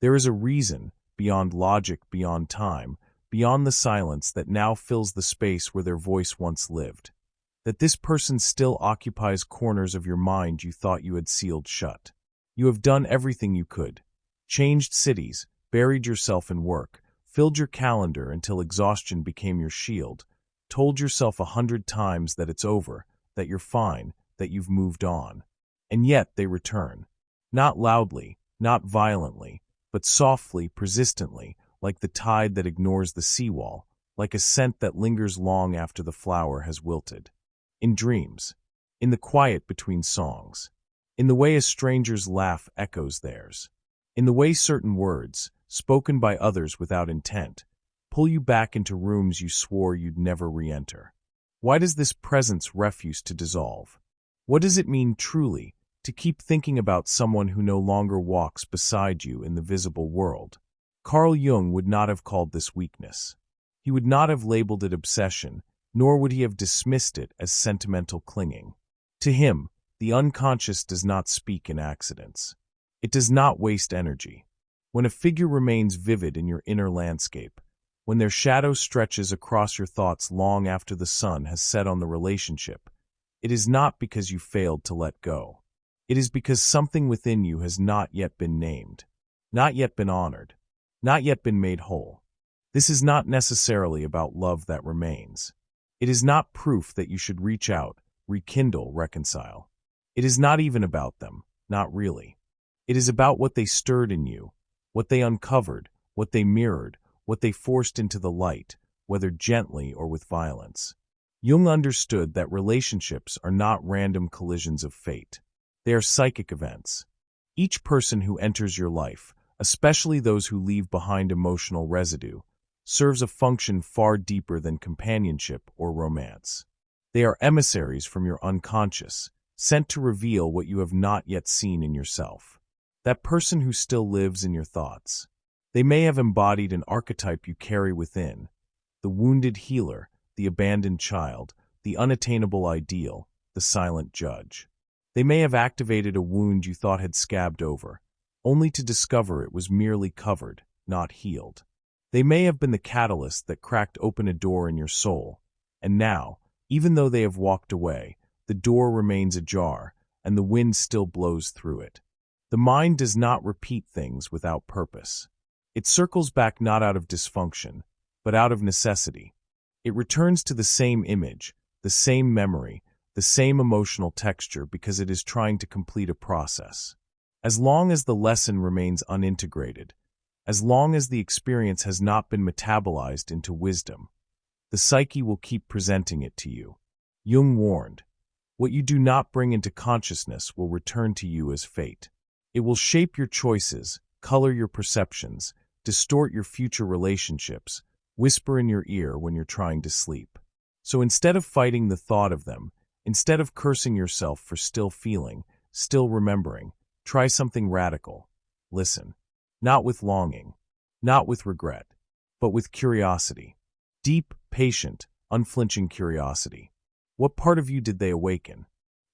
There is a reason, beyond logic, beyond time, beyond the silence that now fills the space where their voice once lived. That this person still occupies corners of your mind you thought you had sealed shut. You have done everything you could. Changed cities, buried yourself in work, filled your calendar until exhaustion became your shield, told yourself 100 times that it's over, that you're fine, that you've moved on. And yet they return. Not loudly, not violently, but softly, persistently, like the tide that ignores the seawall, like a scent that lingers long after the flower has wilted. In dreams, in the quiet between songs, in the way a stranger's laugh echoes theirs, in the way certain words, spoken by others without intent, pull you back into rooms you swore you'd never re-enter. Why does this presence refuse to dissolve? What does it mean truly to keep thinking about someone who no longer walks beside you in the visible world? Carl Jung would not have called this weakness. He would not have labeled it obsession, nor would he have dismissed it as sentimental clinging. To him, the unconscious does not speak in accidents. It does not waste energy. When a figure remains vivid in your inner landscape, when their shadow stretches across your thoughts long after the sun has set on the relationship, it is not because you failed to let go. It is because something within you has not yet been named, not yet been honored, not yet been made whole. This is not necessarily about love that remains. It is not proof that you should reach out, rekindle, reconcile. It is not even about them, not really. It is about what they stirred in you, what they uncovered, what they mirrored, what they forced into the light, whether gently or with violence. Jung understood that relationships are not random collisions of fate. They are psychic events. Each person who enters your life, especially those who leave behind emotional residue, serves a function far deeper than companionship or romance. They are emissaries from your unconscious, sent to reveal what you have not yet seen in yourself. That person who still lives in your thoughts. They may have embodied an archetype you carry within, the wounded healer, the abandoned child, the unattainable ideal, the silent judge. They may have activated a wound you thought had scabbed over, only to discover it was merely covered, not healed. They may have been the catalyst that cracked open a door in your soul, and now, even though they have walked away, the door remains ajar, and the wind still blows through it. The mind does not repeat things without purpose. It circles back not out of dysfunction, but out of necessity. It returns to the same image, the same memory, the same emotional texture because it is trying to complete a process. As long as the lesson remains unintegrated, as long as the experience has not been metabolized into wisdom, the psyche will keep presenting it to you. Jung warned, what you do not bring into consciousness will return to you as fate. It will shape your choices, color your perceptions, distort your future relationships, whisper in your ear when you're trying to sleep. So instead of fighting the thought of them, instead of cursing yourself for still feeling, still remembering, try something radical. Listen. Not with longing, not with regret, but with curiosity. Deep, patient, unflinching curiosity. What part of you did they awaken?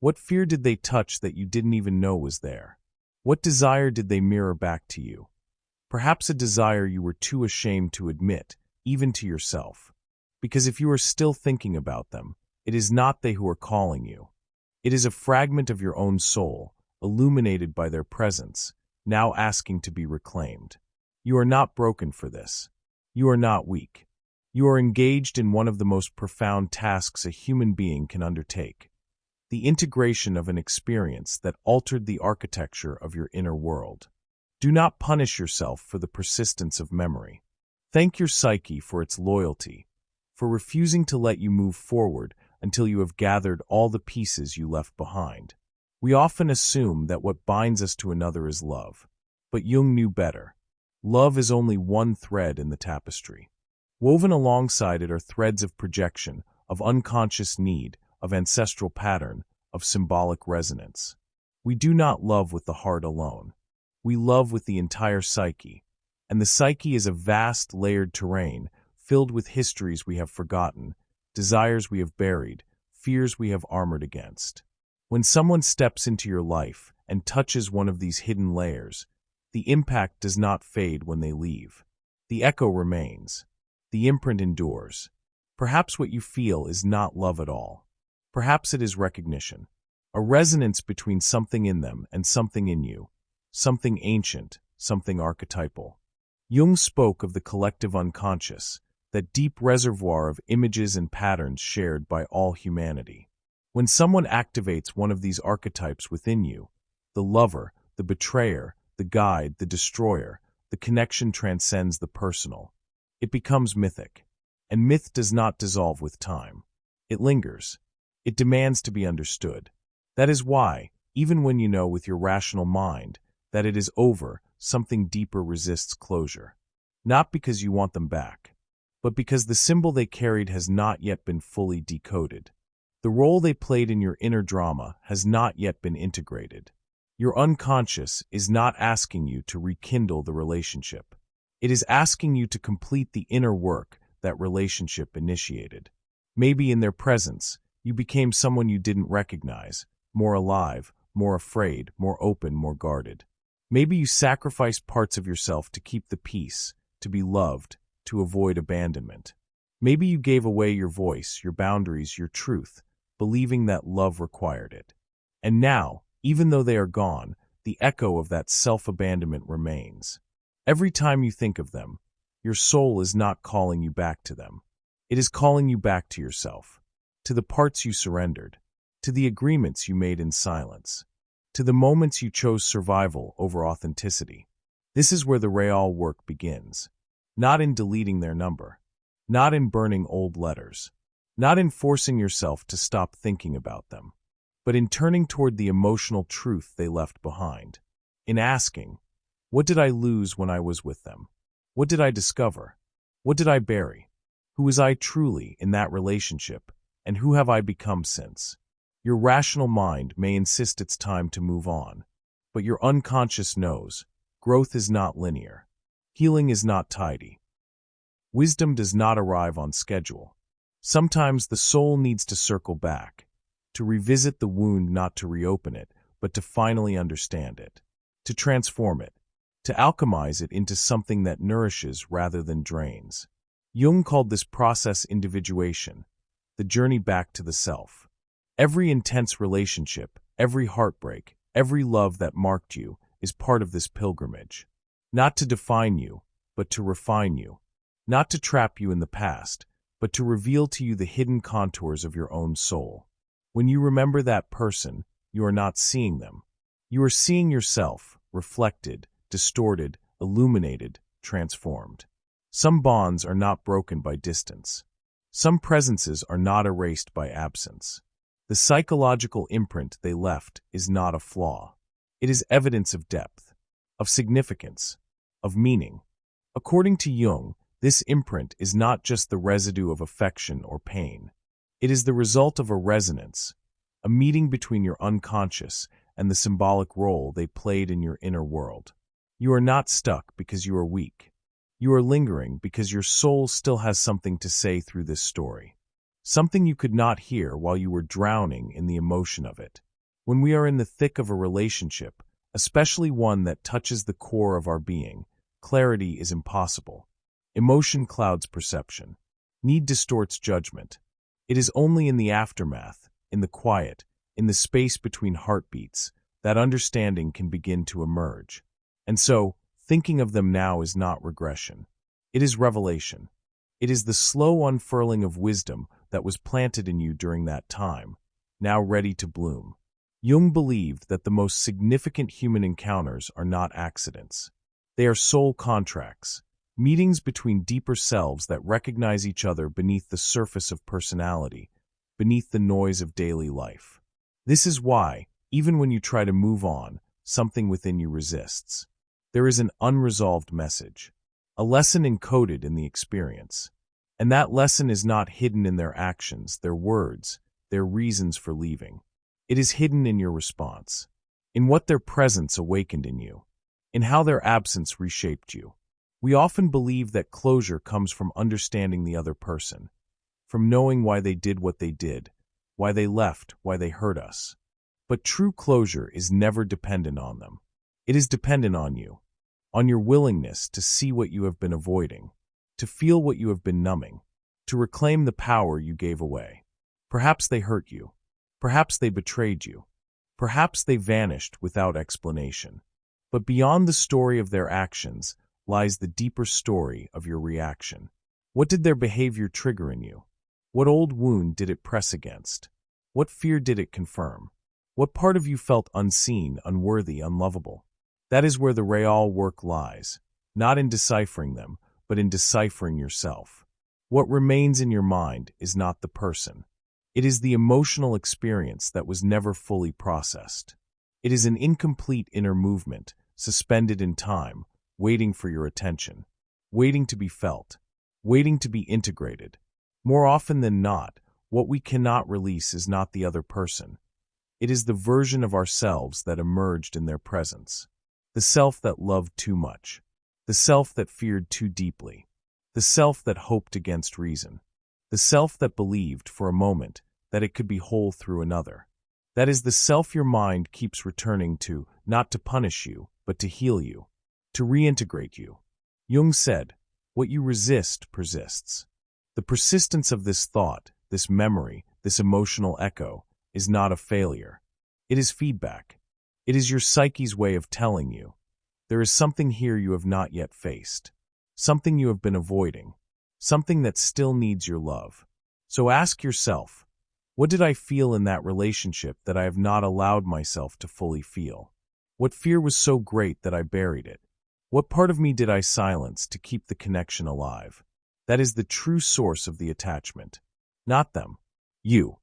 What fear did they touch that you didn't even know was there? What desire did they mirror back to you? Perhaps a desire you were too ashamed to admit, even to yourself. Because if you are still thinking about them, it is not they who are calling you. It is a fragment of your own soul, illuminated by their presence, now asking to be reclaimed. You are not broken for this. You are not weak. You are engaged in one of the most profound tasks a human being can undertake, the integration of an experience that altered the architecture of your inner world. Do not punish yourself for the persistence of memory. Thank your psyche for its loyalty, for refusing to let you move forward until you have gathered all the pieces you left behind. We often assume that what binds us to another is love, but Jung knew better. Love is only one thread in the tapestry. Woven alongside it are threads of projection, of unconscious need, of ancestral pattern, of symbolic resonance. We do not love with the heart alone. We love with the entire psyche, and the psyche is a vast, layered terrain filled with histories we have forgotten, desires we have buried, fears we have armored against. When someone steps into your life and touches one of these hidden layers, The impact does not fade when they leave. The echo remains. The imprint endures. Perhaps what you feel is not love at all. Perhaps it is recognition. A resonance between something in them and something in you. Something ancient, something archetypal. Jung spoke of the collective unconscious, that deep reservoir of images and patterns shared by all humanity. When someone activates one of these archetypes within you, the lover, the betrayer, the guide, the destroyer, the connection transcends the personal. It becomes mythic. And myth does not dissolve with time. It lingers. It demands to be understood. That is why, even when you know with your rational mind that it is over, something deeper resists closure. Not because you want them back, but because the symbol they carried has not yet been fully decoded. The role they played in your inner drama has not yet been integrated. Your unconscious is not asking you to rekindle the relationship. It is asking you to complete the inner work that relationship initiated. Maybe in their presence, you became someone you didn't recognize, more alive, more afraid, more open, more guarded. Maybe you sacrificed parts of yourself to keep the peace, to be loved, to avoid abandonment. Maybe you gave away your voice, your boundaries, your truth, believing that love required it. And now, even though they are gone, the echo of that self-abandonment remains. Every time you think of them, your soul is not calling you back to them. It is calling you back to yourself, to the parts you surrendered, to the agreements you made in silence, to the moments you chose survival over authenticity. This is where the real work begins. Not in deleting their number, not in burning old letters, not in forcing yourself to stop thinking about them, but in turning toward the emotional truth they left behind. In asking, what did I lose when I was with them? What did I discover? What did I bury? Who was I truly in that relationship, and who have I become since? Your rational mind may insist it's time to move on, but your unconscious knows growth is not linear. Healing is not tidy. Wisdom does not arrive on schedule. Sometimes the soul needs to circle back, to revisit the wound, not to reopen it, but to finally understand it, to transform it, to alchemize it into something that nourishes rather than drains. Jung called this process individuation, the journey back to the self. Every intense relationship, every heartbreak, every love that marked you is part of this pilgrimage. Not to define you, but to refine you. Not to trap you in the past, but to reveal to you the hidden contours of your own soul. When you remember that person, you are not seeing them. You are seeing yourself, reflected, distorted, illuminated, transformed. Some bonds are not broken by distance. Some presences are not erased by absence. The psychological imprint they left is not a flaw. It is evidence of depth, of significance, of meaning. According to Jung, this imprint is not just the residue of affection or pain. It is the result of a resonance, a meeting between your unconscious and the symbolic role they played in your inner world. You are not stuck because you are weak. You are lingering because your soul still has something to say through this story. Something you could not hear while you were drowning in the emotion of it. When we are in the thick of a relationship, especially one that touches the core of our being, clarity is impossible. Emotion clouds perception. Need distorts judgment. It is only in the aftermath, in the quiet, in the space between heartbeats, that understanding can begin to emerge. And so, thinking of them now is not regression. It is revelation. It is the slow unfurling of wisdom that was planted in you during that time, now ready to bloom. Jung believed that the most significant human encounters are not accidents. They are soul contracts, meetings between deeper selves that recognize each other beneath the surface of personality, beneath the noise of daily life. This is why, even when you try to move on, something within you resists. There is an unresolved message, a lesson encoded in the experience. And that lesson is not hidden in their actions, their words, their reasons for leaving. It is hidden in your response, in what their presence awakened in you, in how their absence reshaped you. We often believe that closure comes from understanding the other person, from knowing why they did what they did, why they left, why they hurt us. But true closure is never dependent on them. It is dependent on you. on your willingness to see what you have been avoiding, to feel what you have been numbing, to reclaim the power you gave away. Perhaps they hurt you. Perhaps they betrayed you. Perhaps they vanished without explanation. But beyond the story of their actions lies the deeper story of your reaction. What did their behavior trigger in you? What old wound did it press against? What fear did it confirm? What part of you felt unseen, unworthy, unlovable? That is where the real work lies, not in deciphering them, but in deciphering yourself. What remains in your mind is not the person. It is the emotional experience that was never fully processed. It is an incomplete inner movement, suspended in time, waiting for your attention, waiting to be felt, waiting to be integrated. More often than not, what we cannot release is not the other person. It is the version of ourselves that emerged in their presence. The self that loved too much. The self that feared too deeply. The self that hoped against reason. The self that believed, for a moment, that it could be whole through another. That is the self your mind keeps returning to, not to punish you, but to heal you, to reintegrate you. Jung said, "What you resist persists." The persistence of this thought, this memory, this emotional echo, is not a failure. It is feedback. It is your psyche's way of telling you, there is something here you have not yet faced, something you have been avoiding, something that still needs your love. So ask yourself, what did I feel in that relationship that I have not allowed myself to fully feel? What fear was so great that I buried it? What part of me did I silence to keep the connection alive? That is the true source of the attachment. Not them. You.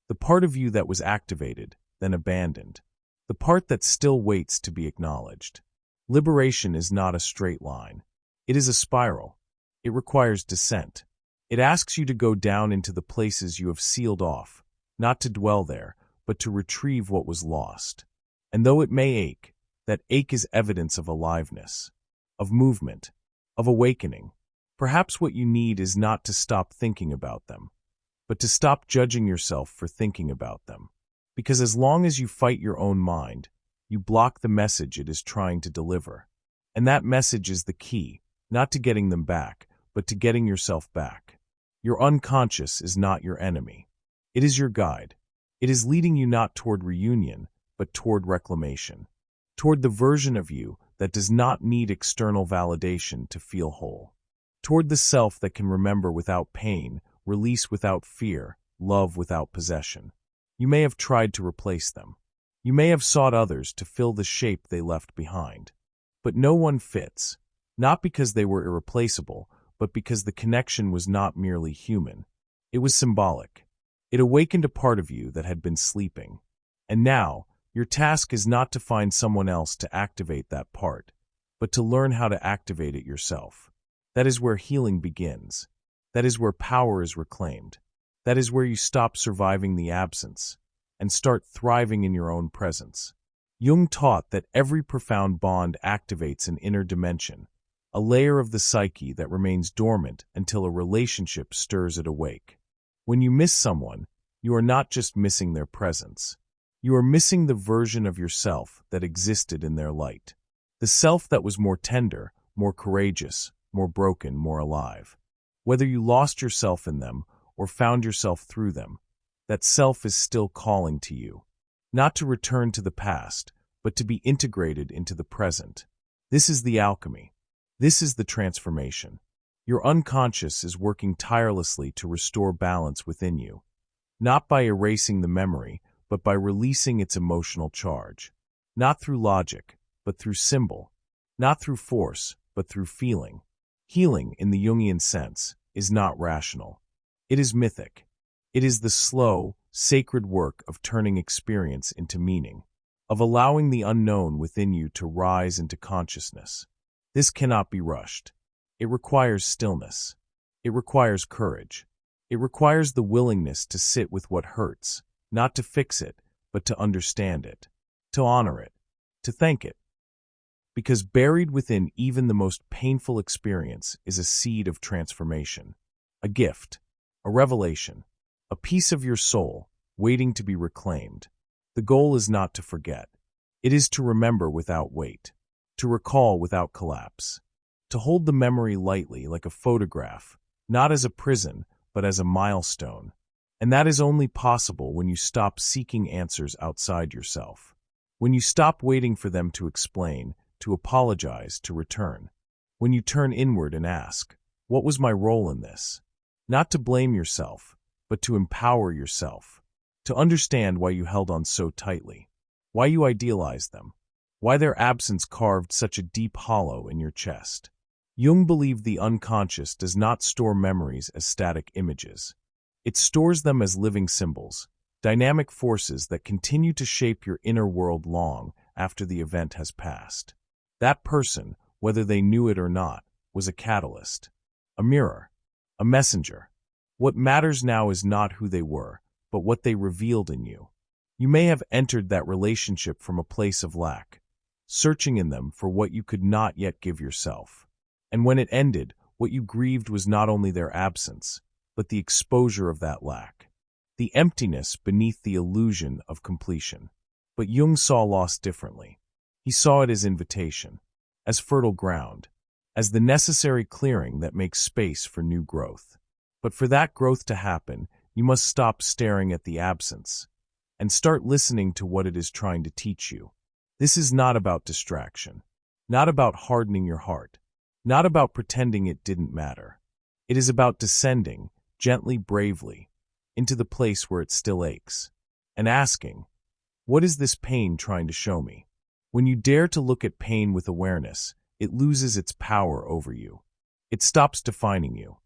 The part of you that was activated, then abandoned. The part that still waits to be acknowledged. Liberation is not a straight line. It is a spiral. It requires descent. It asks you to go down into the places you have sealed off, not to dwell there, but to retrieve what was lost. And though it may ache, that ache is evidence of aliveness, of movement, of awakening. Perhaps what you need is not to stop thinking about them, but to stop judging yourself for thinking about them. Because as long as you fight your own mind, you block the message it is trying to deliver. And that message is the key, not to getting them back, but to getting yourself back. Your unconscious is not your enemy. It is your guide. It is leading you not toward reunion, but toward reclamation. Toward the version of you that does not need external validation to feel whole. Toward the self that can remember without pain, release without fear, love without possession. You may have tried to replace them. You may have sought others to fill the shape they left behind. But no one fits, not because they were irreplaceable, but because the connection was not merely human. It was symbolic. It awakened a part of you that had been sleeping. And now, your task is not to find someone else to activate that part, but to learn how to activate it yourself. That is where healing begins. That is where power is reclaimed. That is where you stop surviving the absence and start thriving in your own presence. Jung taught that every profound bond activates an inner dimension, a layer of the psyche that remains dormant until a relationship stirs it awake. When you miss someone, you are not just missing their presence. You are missing the version of yourself that existed in their light. The self that was more tender, more courageous, more broken, more alive. Whether you lost yourself in them or found yourself through them, that self is still calling to you. Not to return to the past, but to be integrated into the present. This is the alchemy. This is the transformation. Your unconscious is working tirelessly to restore balance within you, not by erasing the memory, but by releasing its emotional charge. Not through logic, but through symbol. Not through force, but through feeling. Healing, in the Jungian sense, is not rational. It is mythic. It is the slow, sacred work of turning experience into meaning, of allowing the unknown within you to rise into consciousness. This cannot be rushed. It requires stillness. It requires courage. It requires the willingness to sit with what hurts, not to fix it, but to understand it, to honor it, to thank it. Because buried within even the most painful experience is a seed of transformation, a gift, a revelation, a piece of your soul waiting to be reclaimed. The goal is not to forget. It is to remember without weight, to recall without collapse, to hold the memory lightly like a photograph, not as a prison, but as a milestone. And that is only possible when you stop seeking answers outside yourself, when you stop waiting for them to explain, to apologize, to return, when you turn inward and ask, what was my role in this? Not to blame yourself, but to empower yourself, to understand why you held on so tightly, why you idealized them, why their absence carved such a deep hollow in your chest. Jung believed the unconscious does not store memories as static images. It stores them as living symbols, dynamic forces that continue to shape your inner world long after the event has passed. That person, whether they knew it or not, was a catalyst, a mirror, a messenger. What matters now is not who they were, but what they revealed in you. You may have entered that relationship from a place of lack, searching in them for what you could not yet give yourself. And when it ended, what you grieved was not only their absence, but the exposure of that lack, the emptiness beneath the illusion of completion. But Jung saw loss differently. He saw it as invitation, as fertile ground, as the necessary clearing that makes space for new growth. But for that growth to happen, you must stop staring at the absence and start listening to what it is trying to teach you. This is not about distraction, not about hardening your heart, not about pretending it didn't matter. It is about descending, gently, bravely, into the place where it still aches, and asking, what is this pain trying to show me? When you dare to look at pain with awareness, it loses its power over you. It stops defining you.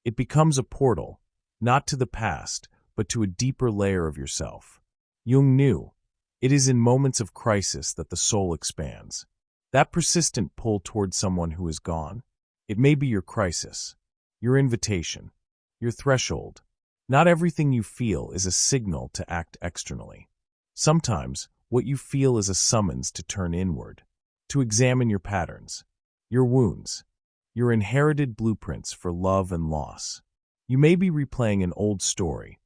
It becomes a portal, not to the past, but to a deeper layer of yourself. Jung knew, it is in moments of crisis that the soul expands. That persistent pull toward someone who is gone, it may be your crisis, your invitation, your threshold. Not everything you feel is a signal to act externally. Sometimes, what you feel is a summons to turn inward, to examine your patterns, your wounds, your inherited blueprints for love and loss. You may be replaying an old story,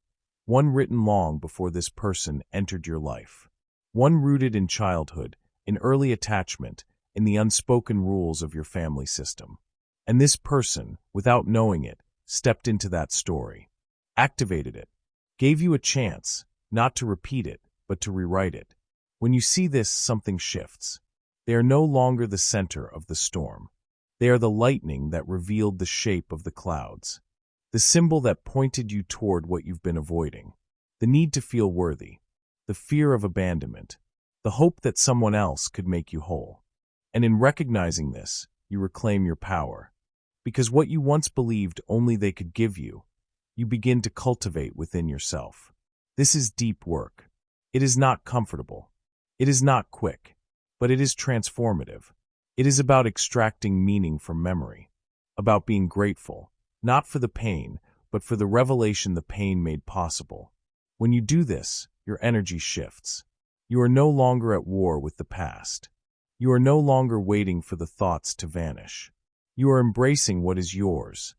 one written long before this person entered your life, one rooted in childhood, in early attachment, in the unspoken rules of your family system. And this person, without knowing it, stepped into that story, activated it, gave you a chance, not to repeat it, but to rewrite it. When you see this, something shifts. They are no longer the center of the storm. They are the lightning that revealed the shape of the clouds, the symbol that pointed you toward what you've been avoiding, the need to feel worthy, the fear of abandonment, the hope that someone else could make you whole. And in recognizing this, you reclaim your power. Because what you once believed only they could give you, you begin to cultivate within yourself. This is deep work. It is not comfortable. It is not quick, but it is transformative. It is about extracting meaning from memory, about being grateful, not for the pain, but for the revelation the pain made possible. When you do this, your energy shifts. You are no longer at war with the past. You are no longer waiting for the thoughts to vanish. You are embracing what is yours,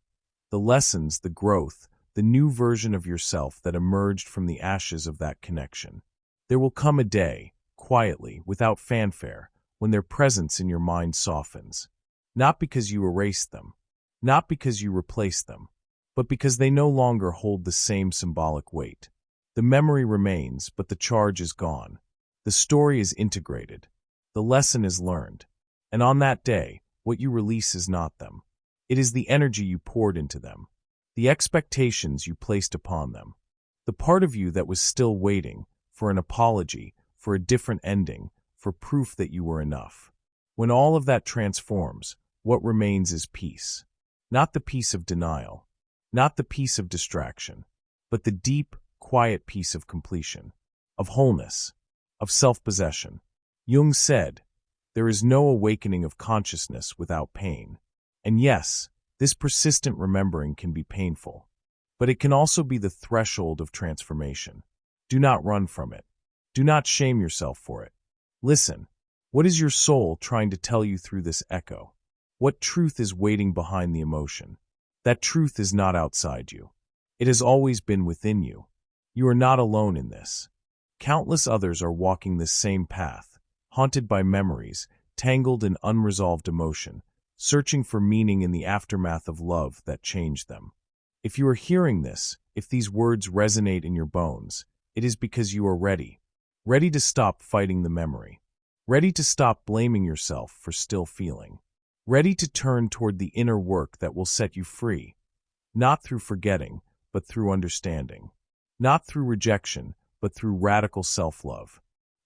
the lessons, the growth, the new version of yourself that emerged from the ashes of that connection. There will come a day, quietly, without fanfare, when their presence in your mind softens, not because you erased them, not because you replaced them, but because they no longer hold the same symbolic weight. The memory remains, but the charge is gone. The story is integrated. The lesson is learned. And on that day, what you release is not them. It is the energy you poured into them, the expectations you placed upon them, the part of you that was still waiting for an apology, for a different ending, for proof that you were enough. When all of that transforms, what remains is peace. Not the peace of denial, not the peace of distraction, but the deep, quiet peace of completion, of wholeness, of self-possession. Jung said, there is no awakening of consciousness without pain. And yes, this persistent remembering can be painful, but it can also be the threshold of transformation. Do not run from it. Do not shame yourself for it. Listen, what is your soul trying to tell you through this echo? What truth is waiting behind the emotion? That truth is not outside you. It has always been within you. You are not alone in this. Countless others are walking this same path, haunted by memories, tangled in unresolved emotion, searching for meaning in the aftermath of love that changed them. If you are hearing this, if these words resonate in your bones, it is because you are ready. Ready to stop fighting the memory. Ready to stop blaming yourself for still feeling. Ready to turn toward the inner work that will set you free. Not through forgetting, but through understanding. Not through rejection, but through radical self-love.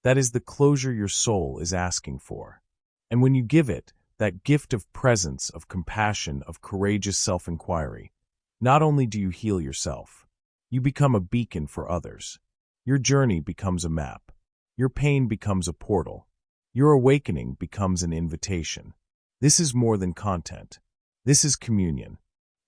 That is the closure your soul is asking for. And when you give it, that gift of presence, of compassion, of courageous self-inquiry, not only do you heal yourself, you become a beacon for others. Your journey becomes a map. Your pain becomes a portal. Your awakening becomes an invitation. This is more than content. This is communion.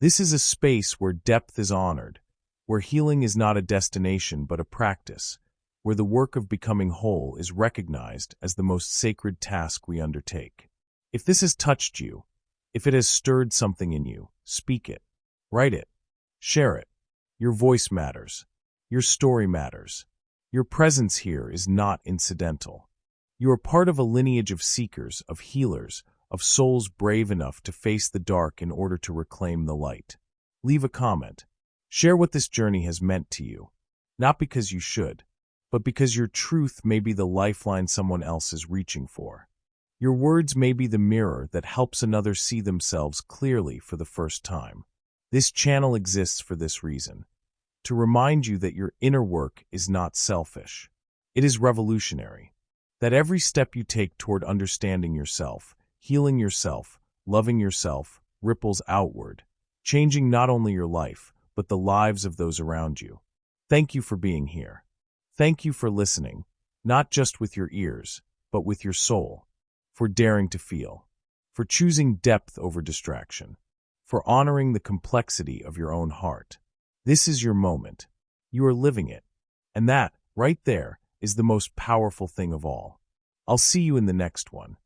This is a space where depth is honored, where healing is not a destination but a practice, where the work of becoming whole is recognized as the most sacred task we undertake. If this has touched you, if it has stirred something in you, speak it, write it, share it. Your voice matters. Your story matters. Your presence here is not incidental. You are part of a lineage of seekers, of healers, of souls brave enough to face the dark in order to reclaim the light. Leave a comment. Share what this journey has meant to you, not because you should, but because your truth may be the lifeline someone else is reaching for. Your words may be the mirror that helps another see themselves clearly for the first time. This channel exists for this reason, to remind you that your inner work is not selfish. It is revolutionary. That every step you take toward understanding yourself, healing yourself, loving yourself, ripples outward, changing not only your life, but the lives of those around you. Thank you for being here. Thank you for listening, not just with your ears, but with your soul, for daring to feel, for choosing depth over distraction, for honoring the complexity of your own heart. This is your moment. You are living it. And that, right there, is the most powerful thing of all. I'll see you in the next one.